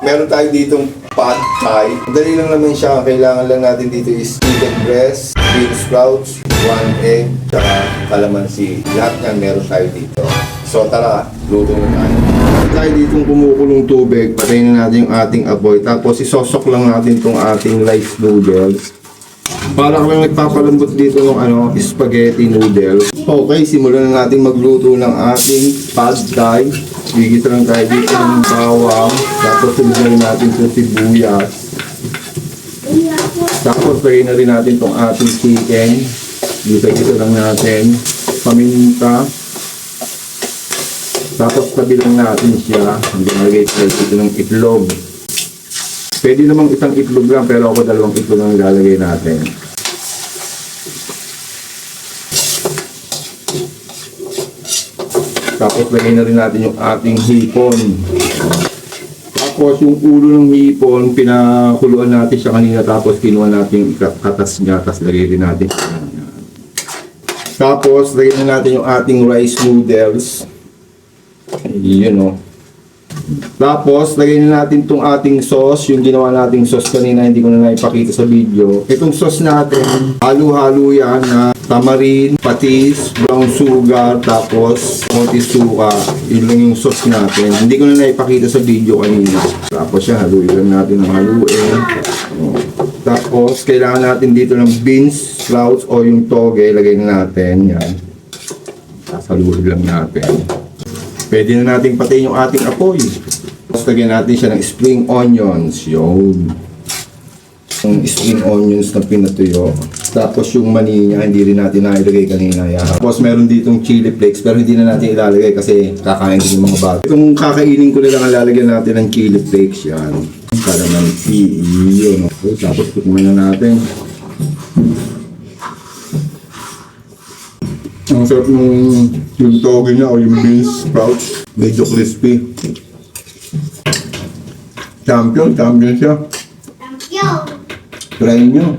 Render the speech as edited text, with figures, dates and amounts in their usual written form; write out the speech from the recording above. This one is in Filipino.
Meron tayo ditong pad thai. Dali lang naman siya. Kailangan lang natin dito is chicken breast, bean sprouts, 1 egg, saka calamansi. Lahat yan meron tayo dito. So tara, luto na tayo. Meron tayo ditong kumukulong tubig. Patayin na natin yung ating apoy. Tapos isosok lang natin itong ating rice noodles. Para kami nagpapalambot dito ng spaghetti noodles. Okay, simulan na natin magluto ng ating pad thai. Gigisa lang tayo dito ng bawang. Tapos sunod natin itong sibuyas. Tapos lagay na rin natin itong ating chicken. Gisa lang natin. Paminta. Tapos tabi lang natin siya. Lagay tayo dito ng itlog. Pwede namang isang itlog lang, pero ako 2 itlog lang ilalagay natin. Tapos lagay na rin natin yung ating hipon. Tapos yung ulo ng hipon, pinakuluan natin siya kanina, tapos kinuha natin yung katas niya, tapos lagay rin natin. Tapos lagay na natin yung ating rice noodles. Yun o. Tapos, lagay na natin itong ating sauce, yung ginawa nating sauce kanina, hindi ko na naipakita sa video. Itong sauce natin, halo-halo yan na tamarin, patis, brown sugar, tapos konti suka. Yun lang yung sauce natin. Hindi ko na naipakita sa video kanina. Tapos yan, haluin lang natin ng haluin. Tapos, kailangan natin dito ng beans, sprouts, o yung toge, lagay na natin. Yan. Tapos, haluin lang natin. Pwede na natin patayin yung ating apoy. Tapos lagyan natin siya ng spring onions. Yun. Yung spring onions na pinatuyo. Tapos yung mani niya, hindi rin natin nailagay kanina. Tapos meron ditong chili flakes, pero hindi na natin ilalagay kasi kakain din yung mga bata. Itong kakainin ko na lang, lalagyan natin ng chili flakes yan. Calamansi. Yun. Okay, tapos tukumin na natin. Ang sarap nung yung toge niya o yung beans sprouts. Medyo crispy. Champion siya. Champion! Try nyo.